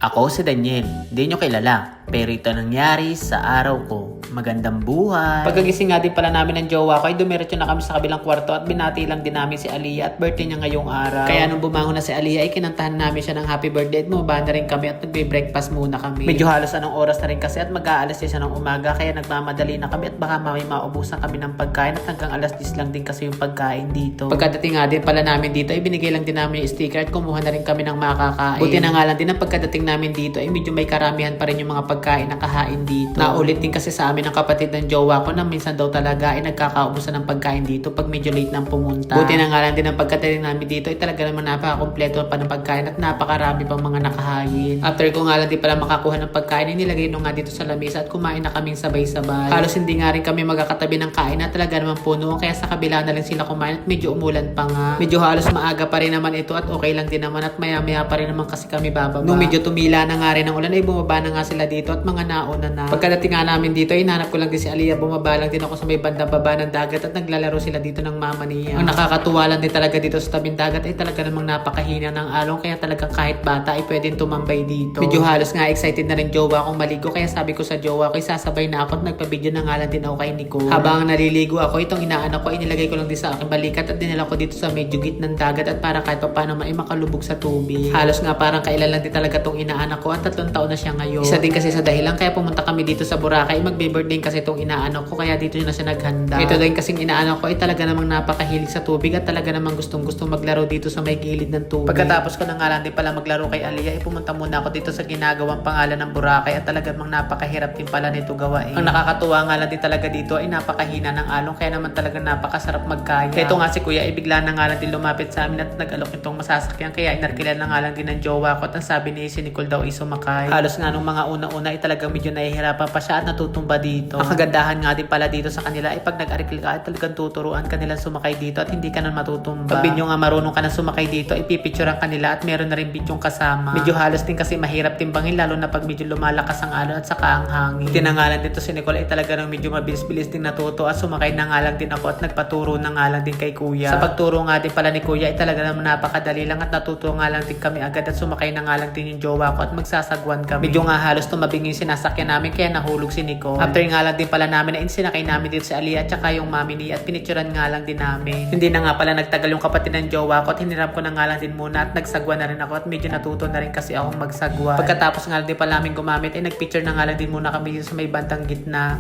Ako si Daniel, hindi nyo kilala, pero ito nangyari sa araw ko. Magandang buhay! Pagkagising nga din pala namin ng jowa ko ay dumiretso na kami sa kabilang kwarto at binati lang din namin si Aliyah at birthday niya ngayong araw. Kaya nung bumangon na si Aliyah ay kinantahan namin siya ng happy birthday at bumaba na rin kami at nagbe-breakfast muna kami. Medyo halos anong oras na rin kasi at mag-aalas siya ng umaga kaya nagmamadali na kami at baka may maubusan kami ng pagkain at hanggang alas 10 lang din kasi yung pagkain dito. Pagkadating nga din pala namin dito ay binigay lang din namin yung sticker at kumuha na rin kami ng makakain. Buti na nga lang din ang pagkadating namin dito ay medyo may karamihan pa rin yung mga pagkain na kahain dito. Naulit din kasi sa amin ng kapatid ng jowa ko na minsan daw talaga ay nagkakaubusan ng pagkain dito pag medyo late nang pumunta. Buti na nga lang din ang pagkadating namin dito ay talaga naman napaka-kompleto pa ng pagkain at napakarami pang mga nakahain. After ko nga lang din pala makakuha ng pagkain ay nilagay nung nga dito sa lamesa at kumain na kaming sabay-sabay. Halos hindi nga rin kami magkakatabi ng kain at talaga naman puno kaya sa kabila na lang sila kumain at medyo umulan pa nga. Medyo halos maaga pa rin naman ito at okay lang din naman at maya-maya pa rin naman kasi kami bababa. Nung medyo tumila na nga rin ang ulan ay bumaba na nga sila dito at mga nauna na. Pagkadating nga namin dito ay hinanap ko lang din si Aliyah, bumaba lang din ako sa may bandang baba ng dagat at naglalaro sila dito ng mama niya. Ang nakakatuwa lang din talaga dito sa tabing dagat ay talaga namang napakahina ng alon kaya talagang kahit bata ay pwedeng tumambay dito. Medyo halos nga excited na rin jowa akong maligo kaya sabi ko sa jowa ko ay sasabay na ako at nagpa-video na nga lang din ako kay Nicole. Habang naliligo ako itong inaanak ko ay nilagay ko lang din sa aking balikat at dinala ko dito sa medyo gitnang dagat at para kahit paano ay makalubog sa tubig. Halos nga parang kailan lang din talaga tong inaanak ko at 3 taon na siya ngayon. Isa din kasi sa dahilan kaya pumunta kami dito sa Boracay magbe-birthday kasi itong inaanak ko kaya dito na siya naghanda. Ito din kasing inaanak ko ay talaga namang napakahilig sa tubig at talaga namang gustong-gusto maglaro dito sa may gilid ng tubig. Pagkatapos ko na nga lang din pala maglaro kay Aliyah ay pumunta muna ako dito sa ginagawang pangalan ng Boracay at talaga namang napakahirap din pala nito gawain. Ang nakakatuwa nga lang din talaga dito ay napakahina ng alon kaya naman talaga napakasarap magkaya. Kaya ito nga si Kuya ay bigla na nga lang din lumapit sa amin at nag-alok nitong masasakyan kaya inarkilan na nga lang din ng jowa ko at ang sabi ni si Nicole daw ay sumakay. Halos nga nung mga una-una ay talagang medyo nahihirapan pa siya at natutumba dito. Ang kagandahan nga din pala dito sa kanila ay pag nag-arikil ka ay talagang tuturuan kanilang sumakay dito at hindi ka na matutumba. Pag binyo nga marunong ka na sumakay dito ay pipicturean kanila at meron na rin bidyong kasama. Medyo halos din kasi mahirap timbangin lalo na pag medyo lumalakas ang alon at saka ang hangin. Tinangalan dito si Nicole ay talaga nang medyo mabilis-bilis din natuto at sumakay na nga lang din ako at nagpaturo na nga lang din kay Kuya. Sa pagturo nga din pala ni Kuya ay talaga naman napakadali lang at natuto nga lang din kami agad at sumakay na nga lang din yung jowa ko at magsasagwan kami. Medyo nga halos tumabing yung sinasakyan namin kaya nahulog si Nicole. After nga lang din pala namin na sinakay namin dito si Aliyah at saka yung mami niya at pinicturan nga lang din namin. Hindi na nga pala nagtagal yung kapatid ng jowa ko at hiniram ko na nga lang din muna at nagsagwa na rin ako at medyo natuto na rin kasi akong magsagwa. Pagkatapos nga lang din pala namin gumamit ay nagpicture na nga lang din muna kami dito sa may bandang gitna.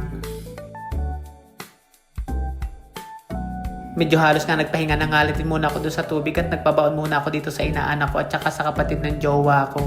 Medyo halos nga nagpahinga na nga lang din muna ako doon sa tubig at nagpabaon muna ako dito sa inaanak ko at saka sa kapatid ng jowa ko.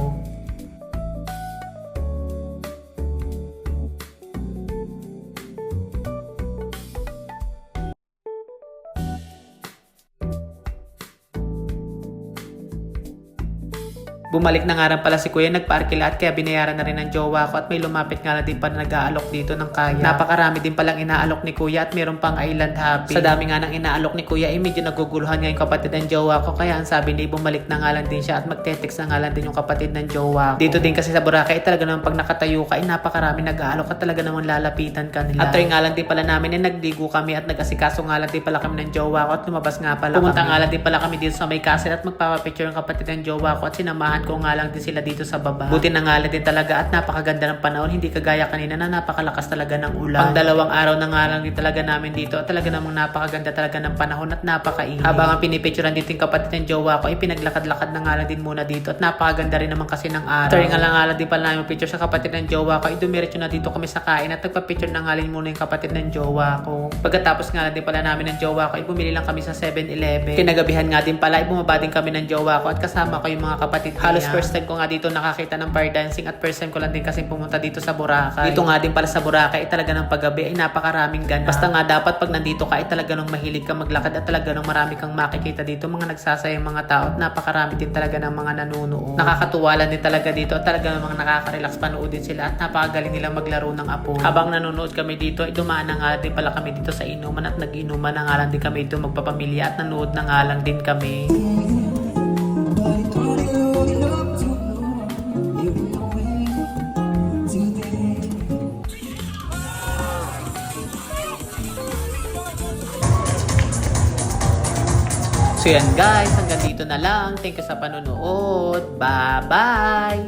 Bumalik na nga rin pala si Kuya, nagpa-arkila at kaya binayaran na rin ng jowa ko at may lumapit nga na din pa na nag-aalok dito ng kaya. Napakarami din palang inaalok ni Kuya at meron pang island hopping. Sa dami nga ng inaalok ni Kuya ay medyo naguguluhan nga yung kapatid ng jowa ko kaya ang sabi niya bumalik na nga lang din siya at magte-text na nga lang din yung kapatid ng jowa ko. Dito din kasi sa Boracay talaga naman pag nakatayo ka ay napakarami nag-aalok at talaga naman lalapitan kanila. At nga lang din pala namin ay nagdigo kami at nag-asikaso nga lang din pala kami ng jowa ko at lumabas nga pala pumunta kami. Nga lang din pala kami dito sa may castle at magpapapicture yung kapatid ng jowa ko at sinamahan ko nga lang din sila dito sa baba. Buti na nga lang din talaga at napakaganda ng panahon, hindi kagaya kanina na napakalakas talaga ng ulan. Pang 2 araw na nga lang din talaga namin dito at talaga namang napakaganda talaga ng panahon at napakainit. Habang ang pinipicturean dito yung kapatid ng jowa ko ay pinaglakad-lakad na nga lang din muna dito at napakaganda rin naman kasi ng araw. After nga lang din pala namin picture sa kapatid ng jowa ko ay dumiretso na dito kami sa kain at nagpa-picture na nga lang muna yung kapatid ng jowa ko. Pagkatapos nga lang din pala namin ng jowa ko ay bumili lang kami sa 7-Eleven. Kinagabihan nga din pala ay bumaba din kami ng jowa ko at kasama ko yung mga kapatid niya. Halos first time ko nga dito nakakita ng fire dancing at first time ko lang din kasi pumunta dito sa Boracay. Dito nga din pala sa Boracay ay talaga ng paggabi ay napakaraming ganap. Basta nga dapat pag nandito ka ay talaga nung mahilig ka maglakad at talaga nung marami kang makikita dito mga nagsasayang mga tao at napakarami din talaga ng mga nanunood. Nakakatuwa lang din talaga dito at talaga namang nakaka-relax panoodin sila at napakagaling nilang maglaro ng apo. Habang nanonood kami dito ay dumaan na nga din pala kami dito sa inuman at nag-inuman na nga lang din kami dito magpapamilya at nanood na nga lang din kami. So yan guys, hanggang dito na lang. Thank you sa panonood. Bye-bye!